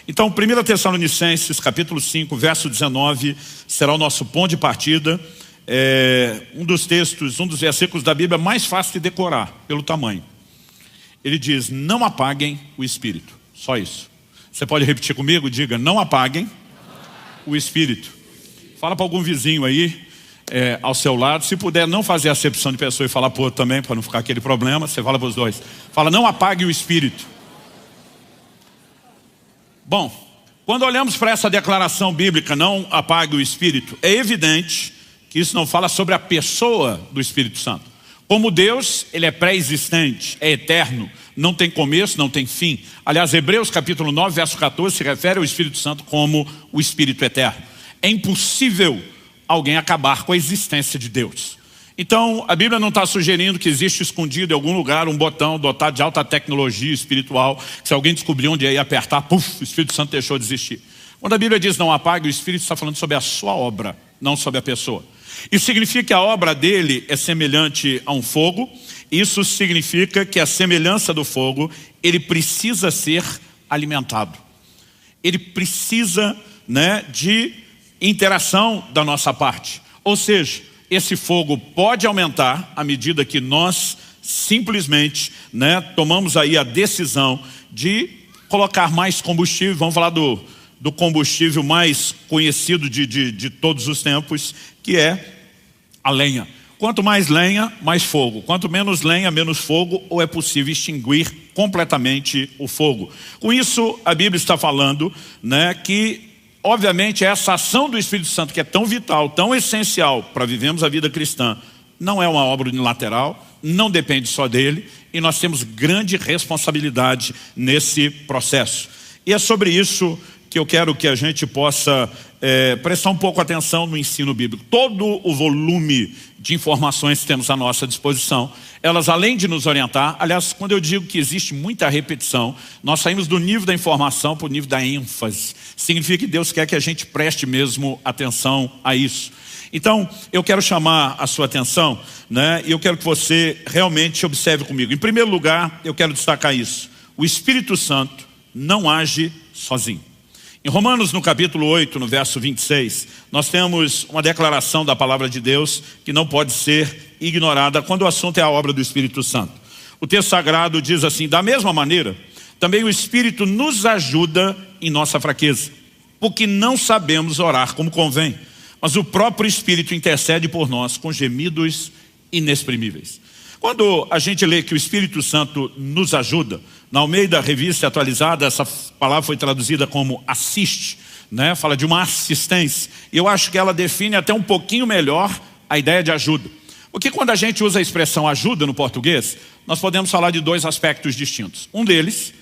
Então, 1 Tessalonicenses, capítulo 5, verso 19, será o nosso ponto de partida. Um dos textos, um dos versículos da Bíblia mais fácil de decorar, pelo tamanho. Ele diz, não apaguem o Espírito. Só isso. Você pode repetir comigo? Diga, não apaguem o Espírito. Fala para algum vizinho aí, ao seu lado. Se puder não fazer acepção de pessoa e falar para o outro também, para não ficar aquele problema, você fala para os dois. Fala, não apague o Espírito. Bom, quando olhamos para essa declaração bíblica, não apague o Espírito, é evidente que isso não fala sobre a pessoa do Espírito Santo. Como Deus, Ele é pré-existente, é eterno, não tem começo, não tem fim. Aliás, Hebreus capítulo 9, verso 14, se refere ao Espírito Santo como o Espírito eterno. É impossível alguém acabar com a existência de Deus. Então, a Bíblia não está sugerindo que existe escondido em algum lugar um botão dotado de alta tecnologia espiritual, que se alguém descobrir onde ia apertar, puf, o Espírito Santo deixou de existir. Quando a Bíblia diz não apague, o Espírito está falando sobre a sua obra, não sobre a pessoa. Isso significa que a obra dele é semelhante a um fogo. Isso significa que a semelhança do fogo, ele precisa ser alimentado. Ele precisa, de interação da nossa parte. Ou seja, esse fogo pode aumentar à medida que nós simplesmente tomamos aí a decisão de colocar mais combustível. Vamos falar do combustível mais conhecido de todos os tempos, que é a lenha. Quanto mais lenha, mais fogo. Quanto menos lenha, menos fogo, ou é possível extinguir completamente o fogo. Com isso, a Bíblia está falando que, obviamente, essa ação do Espírito Santo, que é tão vital, tão essencial para vivermos a vida cristã, não é uma obra unilateral, não depende só dele, e nós temos grande responsabilidade nesse processo. E é sobre isso que eu quero que a gente possa prestar um pouco atenção no ensino bíblico. Todo o volume de informações que temos à nossa disposição, elas além de nos orientar, aliás, quando eu digo que existe muita repetição, nós saímos do nível da informação para o nível da ênfase. Significa que Deus quer que a gente preste mesmo atenção a isso. Então, eu quero chamar a sua atenção, e eu quero que você realmente observe comigo. Em primeiro lugar, eu quero destacar isso. O Espírito Santo não age sozinho. Em Romanos, no capítulo 8, no verso 26, nós temos uma declaração da palavra de Deus que não pode ser ignorada quando o assunto é a obra do Espírito Santo. O texto sagrado diz assim, da mesma maneira, também o Espírito nos ajuda em nossa fraqueza, porque não sabemos orar como convém, mas o próprio Espírito intercede por nós com gemidos inexprimíveis. Quando a gente lê que o Espírito Santo nos ajuda, na Almeida Revista Atualizada, essa palavra foi traduzida como assiste, fala de uma assistência. E eu acho que ela define até um pouquinho melhor a ideia de ajuda. Porque quando a gente usa a expressão ajuda no português, nós podemos falar de dois aspectos distintos. Um deles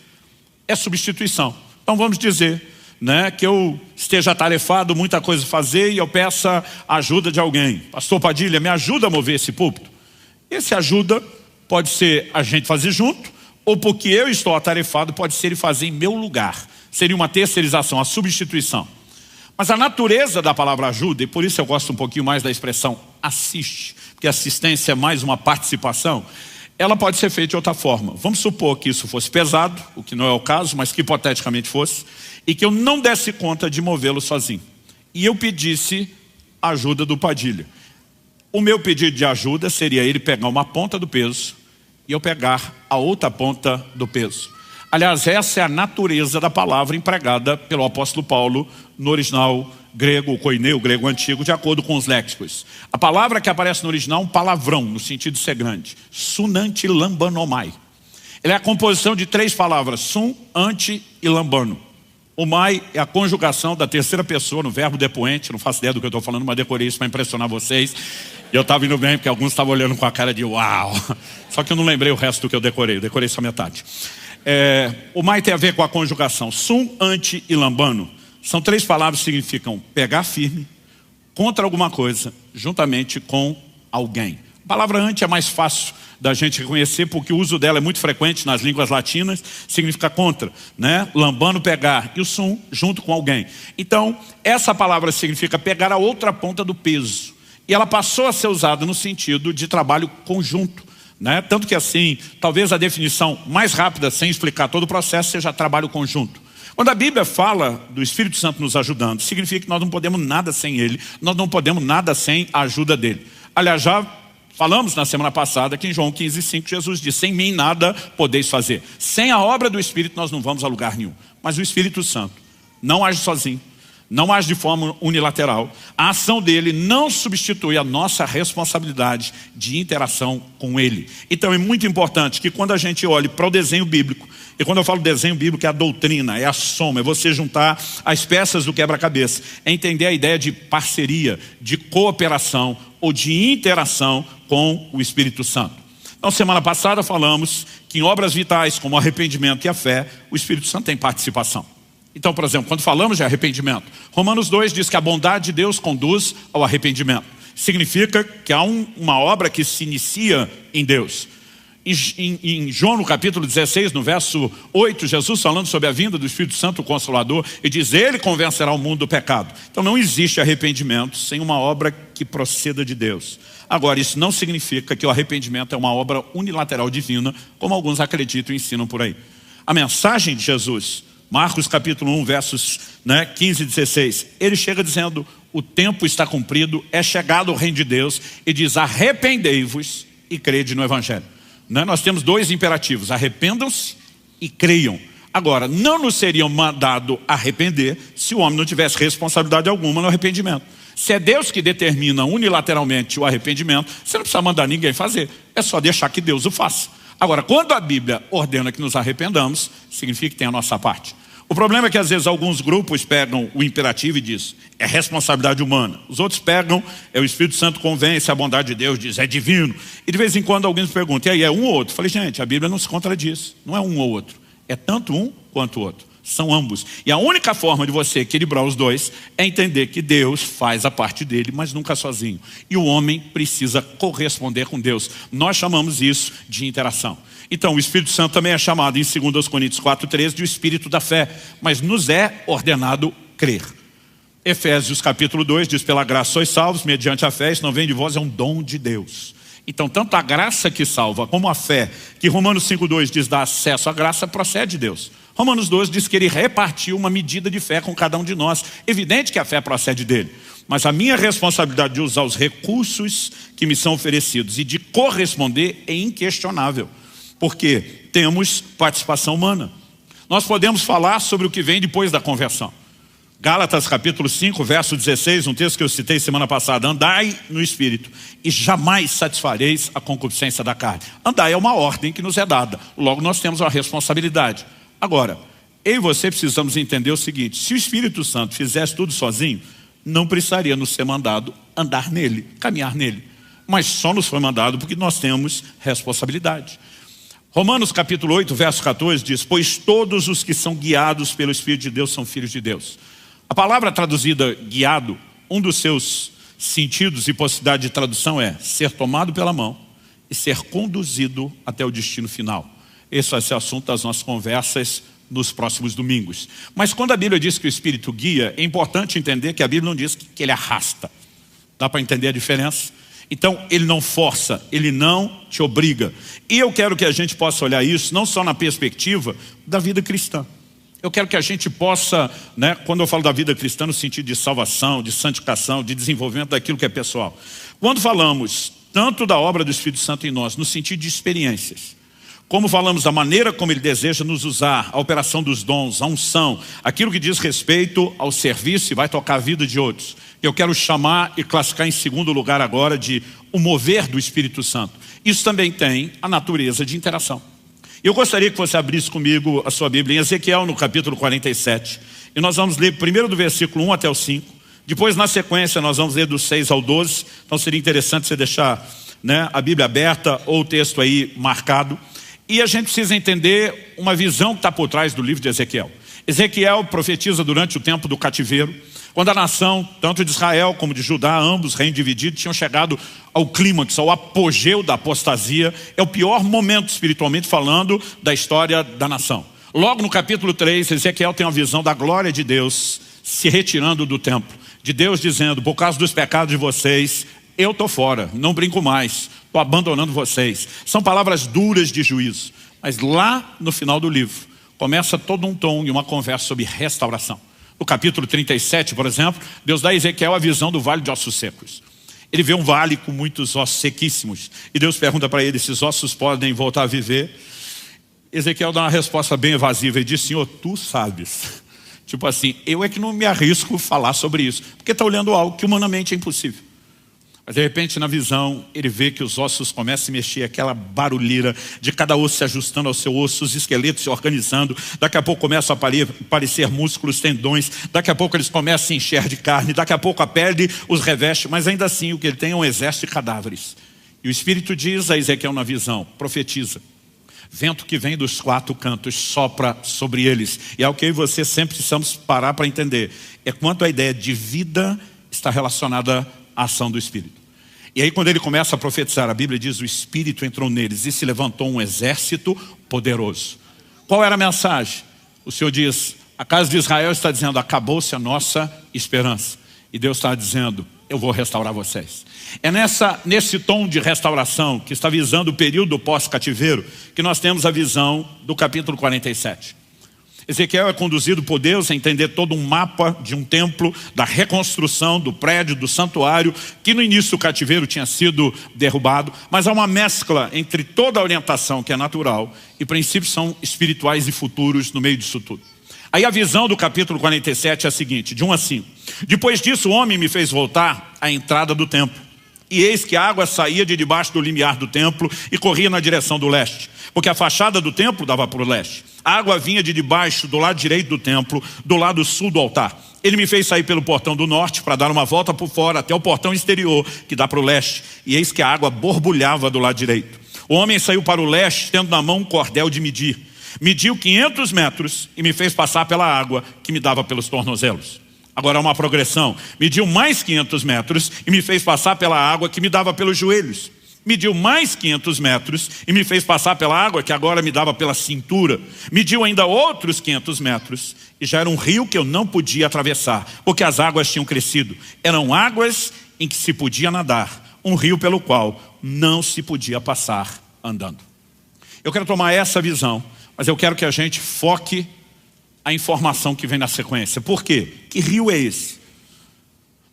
é substituição. Então vamos dizer que eu esteja atarefado, muita coisa a fazer, e eu peça a ajuda de alguém. Pastor Padilha, me ajuda a mover esse púlpito. Esse ajuda pode ser a gente fazer junto, ou porque eu estou atarefado, pode ser ele fazer em meu lugar. Seria uma terceirização, a substituição. Mas a natureza da palavra ajuda, e por isso eu gosto um pouquinho mais da expressão assiste, porque assistência é mais uma participação, ela pode ser feita de outra forma. Vamos supor que isso fosse pesado, o que não é o caso, mas que hipoteticamente fosse, e que eu não desse conta de movê-lo sozinho. E eu pedisse a ajuda do Padilha. O meu pedido de ajuda seria ele pegar uma ponta do peso e eu pegar a outra ponta do peso. Aliás, essa é a natureza da palavra empregada pelo apóstolo Paulo no original grego, o koineu, o grego antigo, de acordo com os léxicos. A palavra que aparece no original é um palavrão, no sentido de ser grande. Sunanti lambanomai. Ele é a composição de três palavras, sun, ante e lambano. O mai é a conjugação da terceira pessoa no verbo depoente, não faço ideia do que eu estou falando, mas decorei isso para impressionar vocês. E eu estava indo bem, porque alguns estavam olhando com a cara de uau. Só que eu não lembrei o resto do que eu decorei só metade. O mai tem a ver com a conjugação sum, ante e lambano. São três palavras que significam pegar firme, contra alguma coisa, juntamente com alguém. A palavra ante é mais fácil da gente reconhecer, porque o uso dela é muito frequente nas línguas latinas, significa contra, lambano, pegar, e o sum, junto com alguém. Então, essa palavra significa pegar a outra ponta do peso. E ela passou a ser usada no sentido de trabalho conjunto, Tanto que assim, talvez a definição mais rápida, sem explicar todo o processo, seja trabalho conjunto. Quando a Bíblia fala do Espírito Santo nos ajudando, significa que nós não podemos nada sem Ele, nós não podemos nada sem a ajuda dEle. Aliás, já falamos na semana passada que em João 15:5 Jesus disse: sem mim nada podeis fazer. Sem a obra do Espírito nós não vamos a lugar nenhum. Mas o Espírito Santo não age sozinho, não age de forma unilateral. A ação dele não substitui a nossa responsabilidade de interação com ele. Então é muito importante que quando a gente olhe para o desenho bíblico, e quando eu falo desenho bíblico é a doutrina, é a soma, é você juntar as peças do quebra-cabeça, é entender a ideia de parceria, de cooperação ou de interação com o Espírito Santo. Então semana passada falamos que em obras vitais como o arrependimento e a fé, o Espírito Santo tem participação. Então, por exemplo, quando falamos de arrependimento, Romanos 2 diz que a bondade de Deus conduz ao arrependimento. Significa que há uma obra que se inicia em Deus. Em João, no capítulo 16, no verso 8, Jesus falando sobre a vinda do Espírito Santo, o Consolador, e diz: ele convencerá o mundo do pecado. Então não existe arrependimento sem uma obra que proceda de Deus. Agora, isso não significa que o arrependimento é uma obra unilateral divina, como alguns acreditam e ensinam por aí. A mensagem de Jesus, Marcos capítulo 1, versos 15 e 16, ele chega dizendo: o tempo está cumprido, é chegado o reino de Deus, e diz: arrependei-vos e crede no Evangelho. Nós temos dois imperativos: arrependam-se e creiam. Agora, não nos seriam mandado arrepender se o homem não tivesse responsabilidade alguma no arrependimento. Se é Deus que determina unilateralmente o arrependimento, você não precisa mandar ninguém fazer, é só deixar que Deus o faça. Agora, quando a Bíblia ordena que nos arrependamos, significa que tem a nossa parte. O problema é que às vezes alguns grupos pegam o imperativo e dizem: é responsabilidade humana. Os outros pegam: o Espírito Santo convence, a bondade de Deus diz: é divino. E de vez em quando alguém nos pergunta: e aí, é um ou outro? Eu falei: gente, a Bíblia não se contradiz, não é um ou outro, é tanto um quanto o outro, são ambos. E a única forma de você equilibrar os dois é entender que Deus faz a parte dele, mas nunca sozinho. E o homem precisa corresponder com Deus. Nós chamamos isso de interação. Então o Espírito Santo também é chamado em 2 Coríntios 4:13 de o Espírito da fé, mas nos é ordenado crer. Efésios capítulo 2 diz: pela graça sois salvos mediante a fé, isso não vem de vós, é um dom de Deus. Então tanto a graça que salva como a fé, que Romanos 5:2 diz dá acesso à graça, procede de Deus. Romanos 12 diz que ele repartiu uma medida de fé com cada um de nós. Evidente que a fé procede dele, mas a minha responsabilidade de usar os recursos que me são oferecidos e de corresponder é inquestionável, porque temos participação humana. Nós podemos falar sobre o que vem depois da conversão. Gálatas capítulo 5, verso 16, um texto que eu citei semana passada: andai no Espírito e jamais satisfareis a concupiscência da carne. Andai é uma ordem que nos é dada, logo nós temos uma responsabilidade. Agora, eu e você precisamos entender o seguinte: se o Espírito Santo fizesse tudo sozinho, não precisaria nos ser mandado andar nele, caminhar nele. Mas só nos foi mandado porque nós temos responsabilidade. Romanos capítulo 8, verso 14 diz: pois todos os que são guiados pelo Espírito de Deus são filhos de Deus. A palavra traduzida guiado, um dos seus sentidos e possibilidade de tradução é ser tomado pela mão e ser conduzido até o destino final. Esse vai ser o assunto das nossas conversas nos próximos domingos. Mas quando a Bíblia diz que o Espírito guia, é importante entender que a Bíblia não diz que ele arrasta. Dá para entender a diferença? Então ele não força, ele não te obriga. E eu quero que a gente possa olhar isso não só na perspectiva da vida cristã. Eu quero que a gente possa, quando eu falo da vida cristã no sentido de salvação, de santificação, de desenvolvimento daquilo que é pessoal. Quando falamos tanto da obra do Espírito Santo em nós, no sentido de experiências, como falamos da maneira como ele deseja nos usar, a operação dos dons, a unção, aquilo que diz respeito ao serviço e vai tocar a vida de outros. Eu quero chamar e classificar em segundo lugar agora de o mover do Espírito Santo. Isso também tem a natureza de interação. Eu gostaria que você abrisse comigo a sua Bíblia em Ezequiel no capítulo 47. E nós vamos ler primeiro do versículo 1 até o 5. Depois na sequência nós vamos ler do 6 ao 12. Então seria interessante você deixar a Bíblia aberta ou o texto aí marcado. E a gente precisa entender uma visão que está por trás do livro de Ezequiel. Ezequiel profetiza durante o tempo do cativeiro, quando a nação, tanto de Israel como de Judá, ambos reinos divididos, tinham chegado ao clímax, ao apogeu da apostasia. É o pior momento espiritualmente falando da história da nação. Logo no capítulo 3, Ezequiel tem uma visão da glória de Deus se retirando do templo. De Deus dizendo: por causa dos pecados de vocês, eu estou fora, não brinco mais, estou abandonando vocês. São palavras duras de juízo. Mas lá no final do livro, começa todo um tom e uma conversa sobre restauração. No capítulo 37, por exemplo, Deus dá a Ezequiel a visão do vale de ossos secos. Ele vê um vale com muitos ossos sequíssimos. E Deus pergunta para ele, esses ossos podem voltar a viver? Ezequiel dá uma resposta bem evasiva e diz, Senhor, tu sabes. Tipo assim, eu é que não me arrisco a falar sobre isso. Porque está olhando algo que humanamente é impossível. Mas de repente na visão ele vê que os ossos começam a se mexer, aquela barulheira de cada osso se ajustando ao seu osso, os esqueletos se organizando, daqui a pouco começam a aparecer músculos, tendões, daqui a pouco eles começam a se encher de carne, daqui a pouco a pele os reveste, mas ainda assim o que ele tem é um exército de cadáveres. E o Espírito diz a Ezequiel na visão, profetiza, vento que vem dos 4 cantos sopra sobre eles. E é o que eu e você sempre precisamos parar para entender, é quanto a ideia de vida está relacionada à ação do Espírito. E aí quando ele começa a profetizar, a Bíblia diz, o Espírito entrou neles e se levantou um exército poderoso. Qual era a mensagem? O Senhor diz, a casa de Israel está dizendo, acabou-se a nossa esperança. E Deus está dizendo, eu vou restaurar vocês. É nesse tom de restauração, que está visando o período pós-cativeiro, que nós temos a visão do capítulo 47. Ezequiel é conduzido por Deus a entender todo um mapa de um templo, da reconstrução do prédio, do santuário, que no início do cativeiro tinha sido derrubado, mas há uma mescla entre toda a orientação que é natural e princípios são espirituais e futuros no meio disso tudo. Aí a visão do capítulo 47 é a seguinte, de 1 a 5. Depois disso o homem me fez voltar à entrada do templo. E eis que a água saía de debaixo do limiar do templo e corria na direção do leste, porque a fachada do templo dava para o leste. A água vinha de debaixo do lado direito do templo, do lado sul do altar. Ele me fez sair pelo portão do norte para dar uma volta por fora até o portão exterior, que dá para o leste. E eis que a água borbulhava do lado direito. O homem saiu para o leste, tendo na mão um cordel de medir. Mediu 500 metros e me fez passar pela água que me dava pelos tornozelos. Agora há uma progressão. Mediu mais 500 metros e me fez passar pela água que me dava pelos joelhos. Mediu mais 500 metros e me fez passar pela água que agora me dava pela cintura. Mediu ainda outros 500 metros e já era um rio que eu não podia atravessar, porque as águas tinham crescido. Eram águas em que se podia nadar, um rio pelo qual não se podia passar andando. Eu quero tomar essa visão, mas eu quero que a gente foque a informação que vem na sequência. Por quê? Que rio é esse?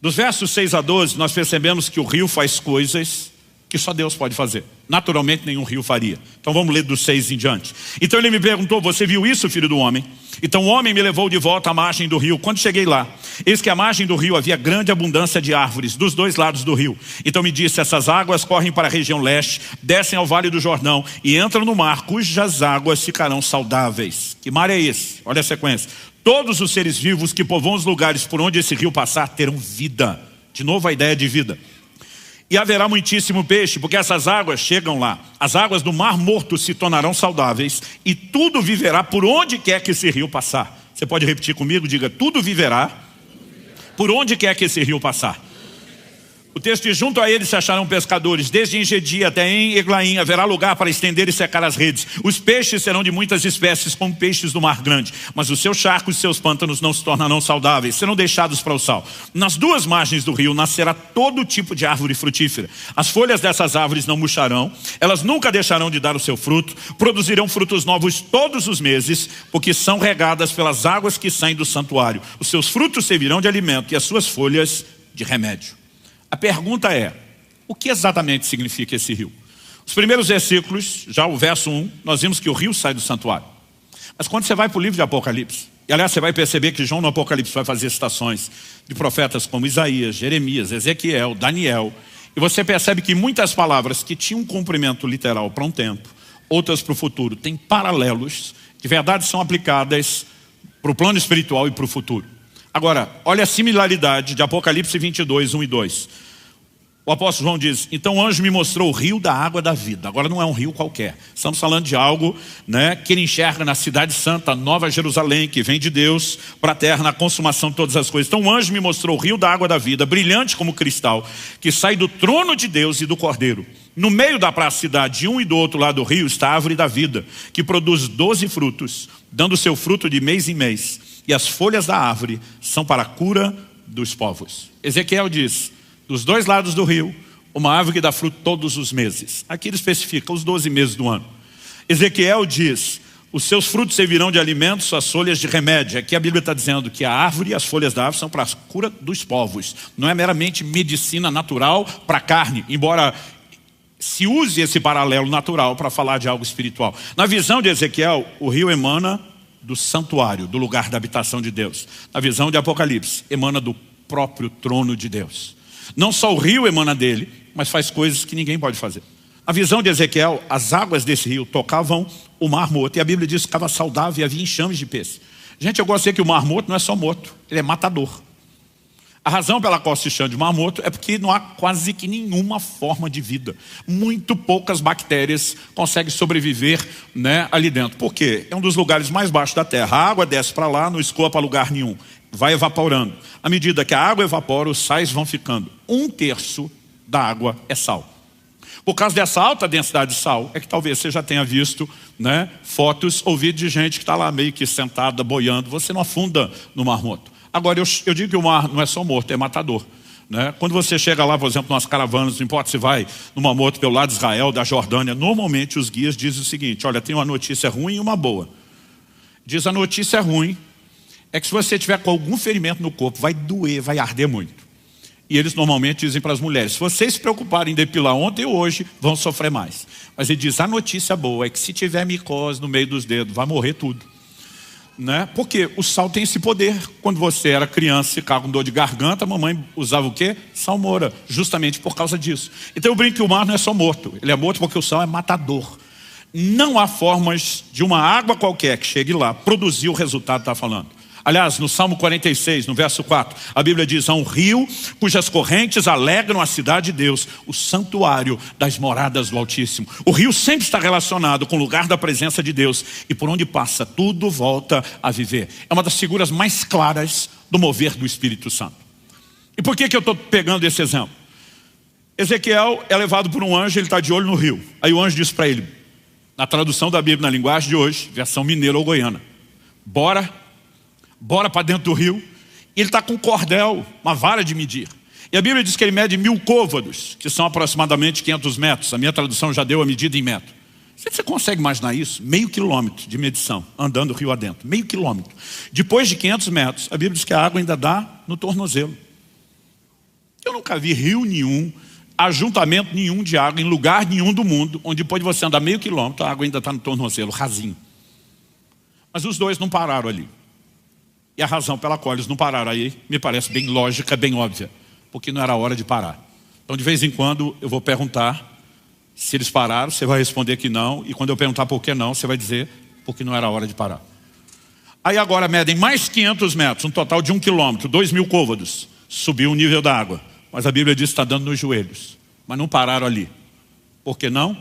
Dos versos 6 a 12, nós percebemos que o rio faz coisas que só Deus pode fazer. Naturalmente nenhum rio faria. Então vamos ler dos 6 em diante. Então ele me perguntou, você viu isso, filho do homem? Então o homem me levou de volta à margem do rio. Quando cheguei lá, eis que à margem do rio havia grande abundância de árvores, dos 2 lados do rio. Então me disse, essas águas correm para a região leste, descem ao vale do Jordão e entram no mar, cujas águas ficarão saudáveis. Que mar é esse? Olha a sequência. Todos os seres vivos que povoam os lugares por onde esse rio passar terão vida. De novo a ideia de vida. E haverá muitíssimo peixe, porque essas águas chegam lá. As águas do mar morto se tornarão saudáveis e tudo viverá por onde quer que esse rio passar. Você pode repetir comigo? Diga, tudo viverá por onde quer que esse rio passar. O texto diz, junto a ele se acharão pescadores, desde Engedi até em Eglaim, haverá lugar para estender e secar as redes. Os peixes serão de muitas espécies, como peixes do mar grande, mas os seus charcos e seus pântanos não se tornarão saudáveis, serão deixados para o sal. Nas 2 margens do rio nascerá todo tipo de árvore frutífera. As folhas dessas árvores não murcharão, elas nunca deixarão de dar o seu fruto, produzirão frutos novos todos os meses, porque são regadas pelas águas que saem do santuário. Os seus frutos servirão de alimento e as suas folhas de remédio. A pergunta é, o que exatamente significa esse rio? Os primeiros versículos, já o verso 1, nós vimos que o rio sai do santuário. Mas quando você vai para o livro de Apocalipse, e aliás você vai perceber que João no Apocalipse vai fazer citações de profetas como Isaías, Jeremias, Ezequiel, Daniel, e você percebe que muitas palavras que tinham um cumprimento literal para um tempo, outras para o futuro, têm paralelos, de verdade são aplicadas para o plano espiritual e para o futuro. Agora, olha a similaridade de Apocalipse 22, 1 e 2. O apóstolo João diz, então o anjo me mostrou o rio da água da vida. Agora não é um rio qualquer. Estamos falando de algo, que ele enxerga na cidade santa, Nova Jerusalém, que vem de Deus para a terra, na consumação de todas as coisas. Então o anjo me mostrou o rio da água da vida, brilhante como cristal, que sai do trono de Deus e do Cordeiro. No meio da praça cidade, de um e do outro lado do rio, está a árvore da vida, que produz 12 frutos, dando seu fruto de mês em mês. E as folhas da árvore são para a cura dos povos. Ezequiel diz, dos 2 lados do rio, uma árvore que dá fruto todos os meses. Aqui ele especifica os 12 meses do ano. Ezequiel diz, os seus frutos servirão de alimento, suas folhas de remédio. Aqui a Bíblia está dizendo que a árvore e as folhas da árvore são para a cura dos povos. Não é meramente medicina natural para a carne, embora se use esse paralelo natural para falar de algo espiritual. Na visão de Ezequiel, o rio emana do santuário, do lugar da habitação de Deus. Na visão de Apocalipse, emana do próprio trono de Deus. Não só o rio emana dele, mas faz coisas que ninguém pode fazer. Na visão de Ezequiel, as águas desse rio tocavam o mar morto. E a Bíblia diz que estava saudável e havia enxames de peixe. Gente, eu gosto de dizer que o mar morto não é só morto, ele é matador. A razão pela qual se chama de mar morto é porque não há quase que nenhuma forma de vida. Muito poucas bactérias conseguem sobreviver, né, ali dentro. Por quê? É um dos lugares mais baixos da terra. A água desce para lá, não escoa para lugar nenhum. Vai evaporando. À medida que a água evapora, os sais vão ficando. 1/3 da água é sal. Por causa dessa alta densidade de sal, é que talvez você já tenha visto, né, fotos ou vídeos de gente que está lá meio que sentada, boiando. Você não afunda no mar morto. Agora, eu digo que o mar não é só morto, é matador, né? Quando você chega lá, por exemplo, nas caravanas, não importa se vai no mar morto pelo lado de Israel, da Jordânia, normalmente os guias dizem o seguinte: olha, tem uma notícia ruim e uma boa. Diz a notícia ruim é que se você tiver com algum ferimento no corpo, vai doer, vai arder muito. E eles normalmente dizem para as mulheres: se vocês se preocuparem em depilar ontem ou hoje, vão sofrer mais. Mas ele diz: a notícia boa é que se tiver micose no meio dos dedos, vai morrer tudo. Né? Porque o sal tem esse poder. Quando você era criança e ficava com dor de garganta, a mamãe usava o quê? Salmoura, justamente por causa disso. Então eu brinco que o mar não é só morto. Ele é morto porque o sal é matador. Não há formas de uma água qualquer que chegue lá produzir o resultado que está falando. Aliás, no Salmo 46, no verso 4, a Bíblia diz: há um rio cujas correntes alegram a cidade de Deus, o santuário das moradas do Altíssimo. O rio sempre está relacionado com o lugar da presença de Deus, e por onde passa, tudo volta a viver. É uma das figuras mais claras do mover do Espírito Santo. E por que eu estou pegando esse exemplo? Ezequiel é levado por um anjo, ele está de olho no rio. Aí o anjo diz para ele, na tradução da Bíblia, na linguagem de hoje, versão mineira ou goiana: bora para dentro do rio. E ele está com um cordel, uma vara de medir. E a Bíblia diz que ele mede 1000 côvados, que são aproximadamente 500 metros. A minha tradução já deu a medida em metro. Você consegue imaginar isso? 0,5 quilômetro de medição, andando o rio adentro. 0,5 quilômetro. Depois de 500 metros, a Bíblia diz que a água ainda dá no tornozelo. Eu nunca vi rio nenhum, ajuntamento nenhum de água, em lugar nenhum do mundo, onde depois de você andar 0,5 quilômetro, a água ainda está no tornozelo, rasinho. Mas os dois não pararam ali. E a razão pela qual eles não pararam aí me parece bem lógica, bem óbvia. Porque não era hora de parar. Então de vez em quando eu vou perguntar se eles pararam, você vai responder que não. E quando eu perguntar por que não, você vai dizer porque não era hora de parar. Aí agora medem mais 500 metros, um total de 1 quilômetro, 2.000 côvados. Subiu o nível da água. Mas a Bíblia diz que está dando nos joelhos. Mas não pararam ali. Por que não?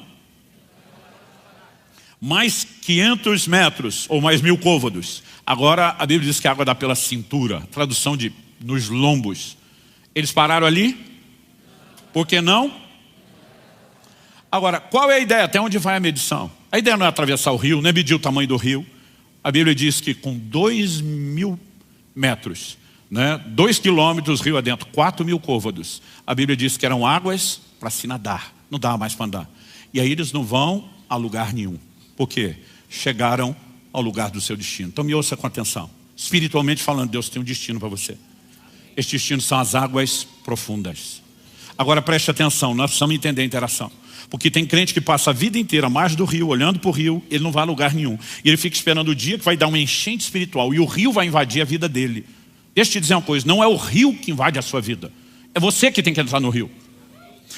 Mais 500 metros, ou mais 1.000 côvados. Agora a Bíblia diz que a água dá pela cintura. Tradução de nos lombos. Eles pararam ali? Por que não? Agora, qual é a ideia? Até onde vai a medição? A ideia não é atravessar o rio, não é medir o tamanho do rio. A Bíblia diz que com 2.000 metros, né, 2 quilômetros rio adentro, 4.000 côvados. A Bíblia diz que eram águas para se nadar. Não dava mais para andar. E aí eles não vão a lugar nenhum. Por quê? Chegaram ao lugar do seu destino. Então me ouça com atenção. Espiritualmente falando, Deus tem um destino para você. Este destino são as águas profundas. Agora preste atenção, nós precisamos entender a interação. Porque tem crente que passa a vida inteira à margem do rio, olhando para o rio, ele não vai a lugar nenhum. E ele fica esperando o dia que vai dar uma enchente espiritual e o rio vai invadir a vida dele. Deixa eu te dizer uma coisa, não é o rio que invade a sua vida. É você que tem que entrar no rio.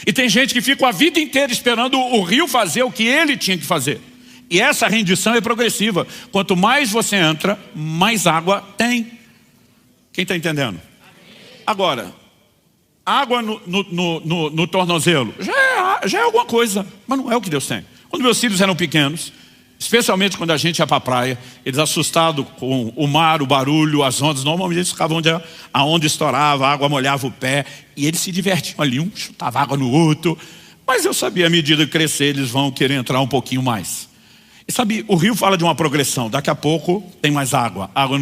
E tem gente que fica a vida inteira esperando o rio fazer o que ele tinha que fazer. E essa rendição é progressiva. Quanto mais você entra, mais água tem. Quem está entendendo? Agora, água no tornozelo já é alguma coisa, mas não é o que Deus tem. Quando meus filhos eram pequenos, especialmente quando a gente ia para a praia, eles assustados com o mar, o barulho, as ondas, normalmente eles ficavam onde a onda estourava, a água molhava o pé, e eles se divertiam ali, um chutava água no outro. Mas eu sabia, à medida que crescer, eles vão querer entrar um pouquinho mais. E sabe, o rio fala de uma progressão. Daqui a pouco tem mais água. Água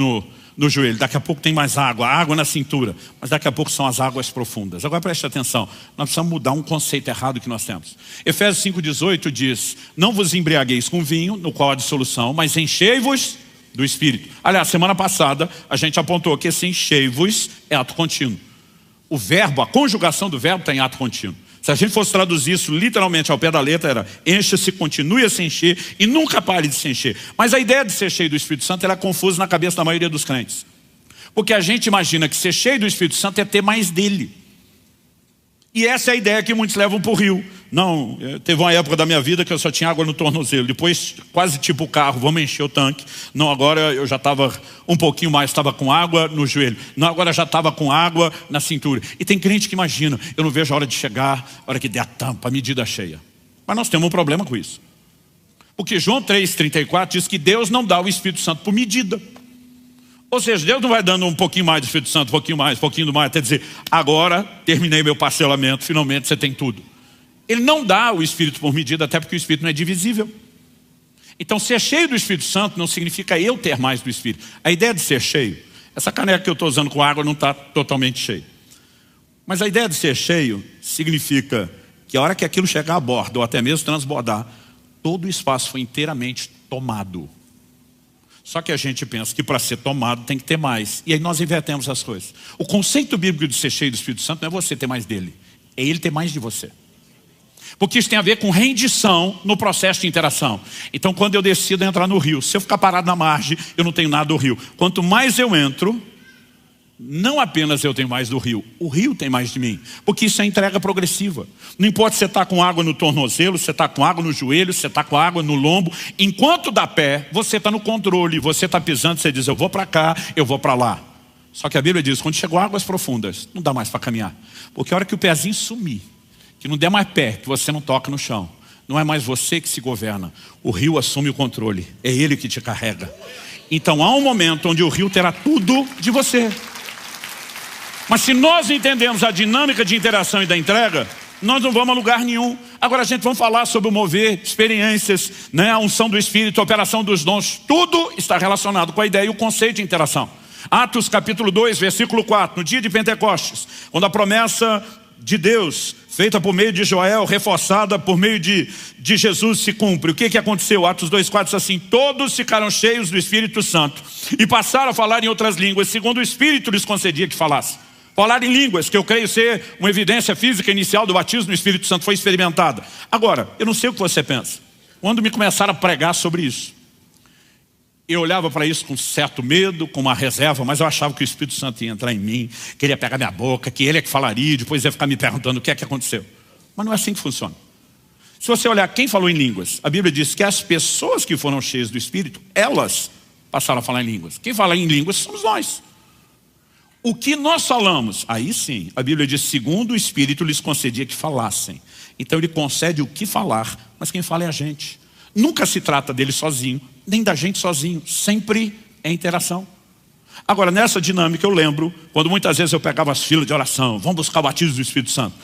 no joelho, daqui a pouco tem mais água na cintura, mas daqui a pouco são as águas profundas. Agora preste atenção, nós precisamos mudar um conceito errado que nós temos. Efésios 5,18 diz: não vos embriagueis com vinho, no qual há dissolução, mas enchei-vos do Espírito. Aliás, semana passada a gente apontou que esse enchei-vos é ato contínuo. O verbo, a conjugação do verbo está em ato contínuo. Se a gente fosse traduzir isso literalmente ao pé da letra, era encha-se, continue a se encher e nunca pare de se encher. Mas a ideia de ser cheio do Espírito Santo ela é confusa na cabeça da maioria dos crentes. Porque a gente imagina que ser cheio do Espírito Santo é ter mais dele. E essa é a ideia que muitos levam para o rio. Não, teve uma época da minha vida que eu só tinha água no tornozelo. Depois, quase tipo o carro, vamos encher o tanque. Não, agora eu já estava um pouquinho mais, estava com água no joelho. Não, agora já estava com água na cintura. E tem crente que imagina, eu não vejo a hora de chegar, a hora que der a tampa, a medida cheia. Mas nós temos um problema com isso. Porque João 3,34 diz que Deus não dá o Espírito Santo por medida. Ou seja, Deus não vai dando um pouquinho mais do Espírito Santo, um pouquinho mais, até dizer, agora terminei meu parcelamento, finalmente você tem tudo. Ele não dá o Espírito por medida, até porque o Espírito não é divisível. Então ser cheio do Espírito Santo não significa eu ter mais do Espírito. A ideia de ser cheio, essa caneca que eu estou usando com água não está totalmente cheia. Mas a ideia de ser cheio significa que a hora que aquilo chegar a bordo, ou até mesmo transbordar, todo o espaço foi inteiramente tomado. Só que a gente pensa que para ser tomado tem que ter mais. E aí nós invertemos as coisas. O conceito bíblico de ser cheio do Espírito Santo não é você ter mais dele, é ele ter mais de você. Porque isso tem a ver com rendição no processo de interação. Então quando eu decido entrar no rio, se eu ficar parado na margem, eu não tenho nada do rio. Quanto mais eu entro, não apenas eu tenho mais do rio, o rio tem mais de mim. Porque isso é entrega progressiva. Não importa se você está com água no tornozelo, se você está com água no joelho, se você está com água no lombo. Enquanto dá pé, você está no controle, você está pisando, você diz, eu vou para cá, eu vou para lá. Só que a Bíblia diz, quando chegou águas profundas, não dá mais para caminhar. Porque a hora que o pezinho sumir, que não der mais pé, que você não toca no chão, não é mais você que se governa. O rio assume o controle, é ele que te carrega. Então há um momento onde o rio terá tudo de você. Mas se nós entendemos a dinâmica de interação e da entrega, nós não vamos a lugar nenhum. Agora a gente vai falar sobre o mover, experiências, a unção do Espírito, a operação dos dons. Tudo está relacionado com a ideia e o conceito de interação. Atos capítulo 2, versículo 4, no dia de Pentecostes, quando a promessa de Deus, feita por meio de Joel, reforçada por meio de Jesus, se cumpre. O que aconteceu? Atos 2,4 diz assim, todos ficaram cheios do Espírito Santo e passaram a falar em outras línguas, segundo o Espírito lhes concedia que falasse. Falar em línguas, que eu creio ser uma evidência física inicial do batismo no Espírito Santo, foi experimentada. Agora, eu não sei o que você pensa. Quando me começaram a pregar sobre isso, eu olhava para isso com certo medo, com uma reserva, mas eu achava que o Espírito Santo ia entrar em mim, que ele ia pegar minha boca, que ele é que falaria, depois ia ficar me perguntando o que é que aconteceu. Mas não é assim que funciona. Se você olhar quem falou em línguas, a Bíblia diz que as pessoas que foram cheias do Espírito, elas passaram a falar em línguas. Quem fala em línguas somos nós. O que nós falamos, aí sim, a Bíblia diz, segundo o Espírito lhes concedia que falassem. Então ele concede o que falar, mas quem fala é a gente. Nunca se trata dele sozinho, nem da gente sozinho, sempre é interação. Agora, nessa dinâmica eu lembro, quando muitas vezes eu pegava as filas de oração, vamos buscar o batismo do Espírito Santo.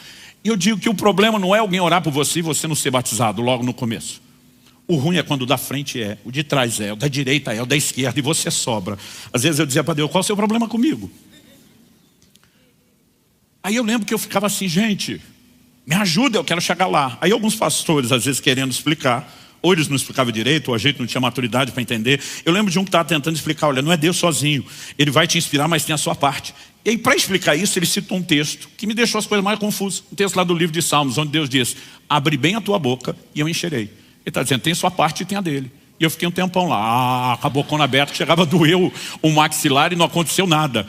E eu digo que o problema não é alguém orar por você e você não ser batizado logo no começo. O ruim é quando o da frente é, o de trás é, o da direita é, o da esquerda e você sobra. Às vezes eu dizia para Deus, qual é o seu problema comigo? Aí eu lembro que eu ficava assim, gente, me ajuda, eu quero chegar lá. Aí alguns pastores, às vezes querendo explicar, ou eles não explicavam direito, ou a gente não tinha maturidade para entender. Eu lembro de um que estava tentando explicar, olha, não é Deus sozinho, ele vai te inspirar, mas tem a sua parte. E aí para explicar isso, ele citou um texto que me deixou as coisas mais confusas. Um texto lá do livro de Salmos, onde Deus diz, abre bem a tua boca e eu encherei. Ele está dizendo, tem a sua parte e tem a dele. E eu fiquei um tempão lá, com a bocona aberta, que chegava a doer o maxilar e não aconteceu nada.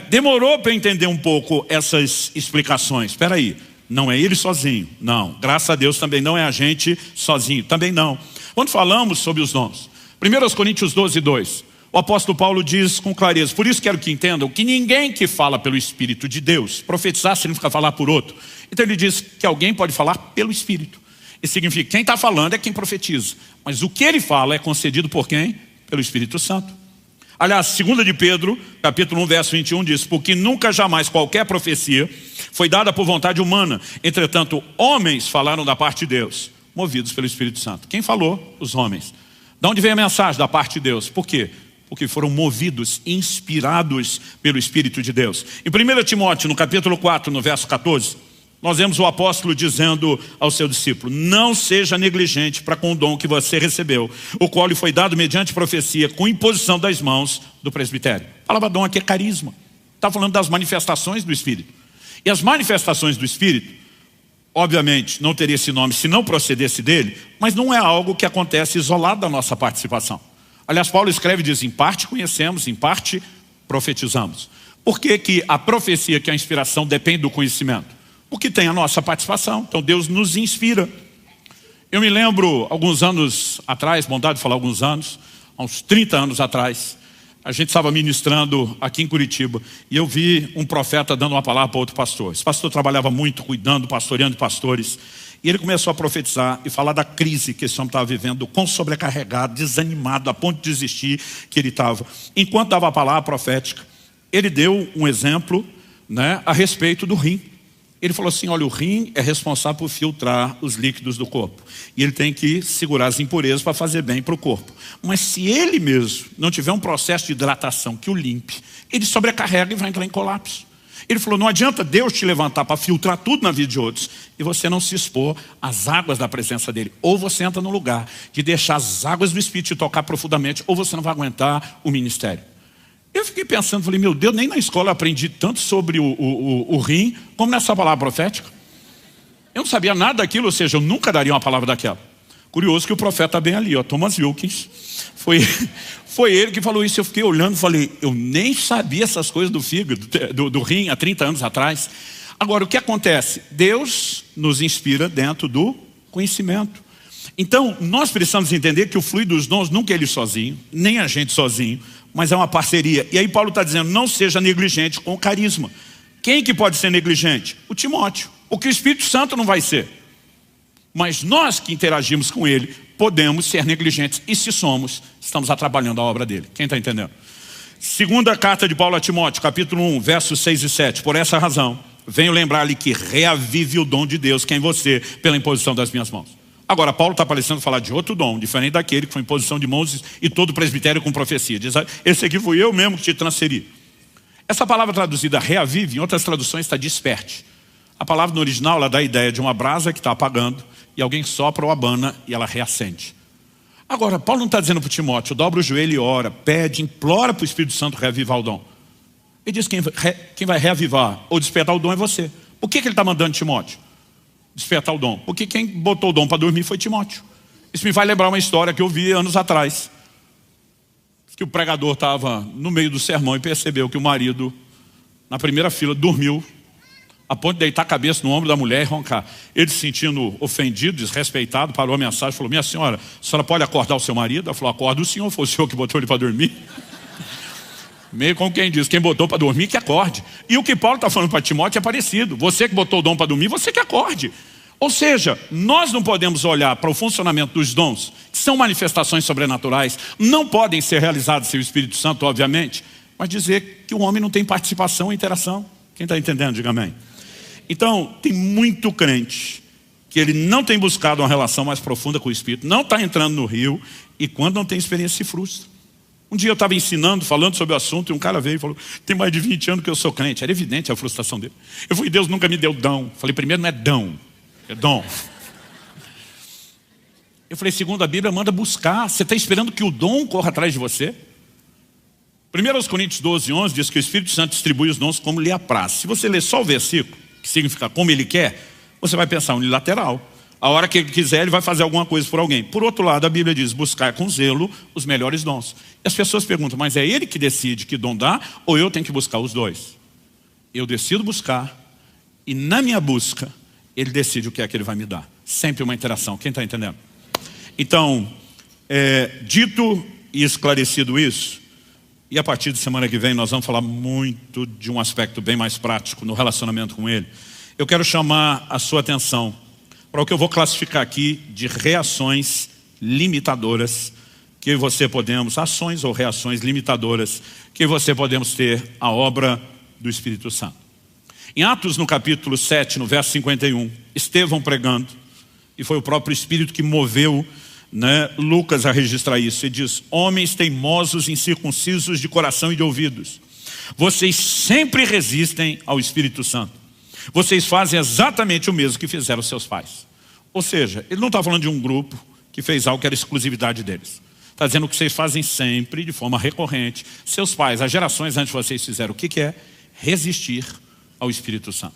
Demorou para eu entender um pouco essas explicações. Espera aí, não é ele sozinho, não. Graças a Deus também não é a gente sozinho, também não. Quando falamos sobre os dons, 1 Coríntios 12, 2, o apóstolo Paulo diz com clareza, por isso quero que entendam que ninguém que fala pelo Espírito de Deus, profetizar significa falar por outro. Então ele diz que alguém pode falar pelo Espírito. Isso significa que quem está falando é quem profetiza. Mas o que ele fala é concedido por quem? Pelo Espírito Santo. Aliás, 2 de Pedro, capítulo 1, verso 21 diz, porque nunca jamais qualquer profecia foi dada por vontade humana. Entretanto, homens falaram da parte de Deus, movidos pelo Espírito Santo. Quem falou? Os homens. De onde vem a mensagem? Da parte de Deus. Por quê? porque foram movidos, inspirados pelo Espírito de Deus. Em 1 Timóteo, no capítulo 4, no verso 14, nós vemos o apóstolo dizendo ao seu discípulo: não seja negligente para com o dom que você recebeu, o qual lhe foi dado mediante profecia, com imposição das mãos do presbitério. A palavra dom aqui é carisma. Está falando das manifestações do Espírito. E as manifestações do Espírito, obviamente, não teria esse nome se não procedesse dele, mas não é algo que acontece isolado da nossa participação. Aliás, Paulo escreve e diz: em parte conhecemos, em parte profetizamos. Por que que a profecia, que é a inspiração, depende do conhecimento? Porque tem a nossa participação. Então Deus nos inspira. Eu me lembro, alguns anos atrás, bondade de falar alguns anos, há uns 30 anos atrás, a gente estava ministrando aqui em Curitiba e eu vi um profeta dando uma palavra para outro pastor. Esse pastor trabalhava muito, cuidando, pastoreando pastores. E ele começou a profetizar e falar da crise que esse homem estava vivendo, quão sobrecarregado, desanimado, a ponto de desistir que ele estava. Enquanto dava a palavra profética, ele deu um exemplo, né, a respeito do rim. Ele falou assim: olha, o rim é responsável por filtrar os líquidos do corpo. E ele tem que segurar as impurezas para fazer bem para o corpo. Mas se ele mesmo não tiver um processo de hidratação que o limpe, ele sobrecarrega e vai entrar em colapso. Ele falou: não adianta Deus te levantar para filtrar tudo na vida de outros e você não se expor às águas da presença dele. Ou você entra no lugar de deixar as águas do Espírito te tocar profundamente, ou você não vai aguentar o ministério. Eu fiquei pensando, falei: meu Deus, nem na escola eu aprendi tanto sobre o rim como nessa palavra profética. Eu não sabia nada daquilo, ou seja, eu nunca daria uma palavra daquela. Curioso que o profeta está bem ali, ó, Thomas Wilkins. Foi ele que falou isso. Eu fiquei olhando e falei: eu nem sabia essas coisas do fígado, do rim, há 30 anos atrás. Agora, o que acontece? Deus nos inspira dentro do conhecimento. Então, nós precisamos entender que o fluir dos dons nunca é ele sozinho, nem a gente sozinho, mas é uma parceria. E aí Paulo está dizendo: não seja negligente com o carisma. Quem que pode ser negligente? O Timóteo. O que o Espírito Santo não vai ser. Mas nós que interagimos com ele, podemos ser negligentes. E se somos, estamos atrapalhando a obra dele. Quem está entendendo? Segunda carta de Paulo a Timóteo, capítulo 1, versos 6 e 7. Por essa razão, venho lembrar-lhe que reavive o dom de Deus, que é em você, pela imposição das minhas mãos. Agora, Paulo está parecendo falar de outro dom, diferente daquele que foi imposição de mãos e todo presbitério com profecia. Diz: esse aqui fui eu mesmo que te transferi. Essa palavra traduzida reavive, em outras traduções está desperte. A palavra no original ela dá a ideia de uma brasa que está apagando e alguém sopra ou abana e ela reacende. Agora, Paulo não está dizendo para o Timóteo: dobra o joelho e ora, pede, implora para o Espírito Santo reavivar o dom. Ele diz que quem vai reavivar ou despertar o dom é você. Por que ele está mandando Timóteo despertar o dom? Porque quem botou o dom para dormir foi Timóteo. Isso me vai lembrar uma história que eu vi anos atrás, que o pregador estava no meio do sermão e percebeu que o marido, na primeira fila, dormiu a ponto de deitar a cabeça no ombro da mulher e roncar. Ele, se sentindo ofendido, desrespeitado, parou a mensagem e falou: minha senhora, a senhora pode acordar o seu marido? Ela falou: acorda o senhor, foi o senhor que botou ele para dormir. Meio como quem diz: quem botou para dormir que acorde. E o que Paulo está falando para Timóteo é parecido. Você que botou o dom para dormir, você que acorde. Ou seja, nós não podemos olhar para o funcionamento dos dons, que são manifestações sobrenaturais, não podem ser realizadas sem o Espírito Santo, obviamente, mas dizer que o homem não tem participação e interação. Quem está entendendo, diga amém. Então, tem muito crente que ele não tem buscado uma relação mais profunda com o Espírito, não está entrando no rio, e quando não tem experiência se frustra. Um dia eu estava ensinando, falando sobre o assunto, e um cara veio e falou: tem mais de 20 anos que eu sou crente. Era evidente a frustração dele. Eu falei: Deus nunca me deu dom. Falei: primeiro, não é dom, é dom. Eu falei: segundo a Bíblia, manda buscar. Você está esperando que o dom corra atrás de você? 1 Coríntios 12, 11 diz que o Espírito Santo distribui os dons como lhe apraz. Se você ler só o versículo, que significa como ele quer, você vai pensar unilateral. A hora que ele quiser, ele vai fazer alguma coisa por alguém. Por outro lado, a Bíblia diz: buscar com zelo os melhores dons. E as pessoas perguntam: mas é ele que decide que dom dá, ou eu tenho que buscar os dois? Eu decido buscar, e na minha busca, ele decide o que é que ele vai me dar. Sempre uma interação. Quem está entendendo? Então, dito e esclarecido isso, e a partir de semana que vem nós vamos falar muito de um aspecto bem mais prático no relacionamento com ele. Eu quero chamar a sua atenção para o que eu vou classificar aqui de reações limitadoras que você podemos, ações ou reações limitadoras que você podemos ter à obra do Espírito Santo. Em Atos, no capítulo 7, no verso 51, Estevão pregando, e foi o próprio Espírito que moveu né, Lucas a registrar isso. Ele diz: homens teimosos, incircuncisos de coração e de ouvidos, vocês sempre resistem ao Espírito Santo. Vocês fazem exatamente o mesmo que fizeram seus pais. Ou seja, ele não está falando de um grupo que fez algo que era exclusividade deles. Está dizendo que vocês fazem sempre, de forma recorrente. Seus pais, as gerações antes de vocês fizeram o que é? Resistir ao Espírito Santo.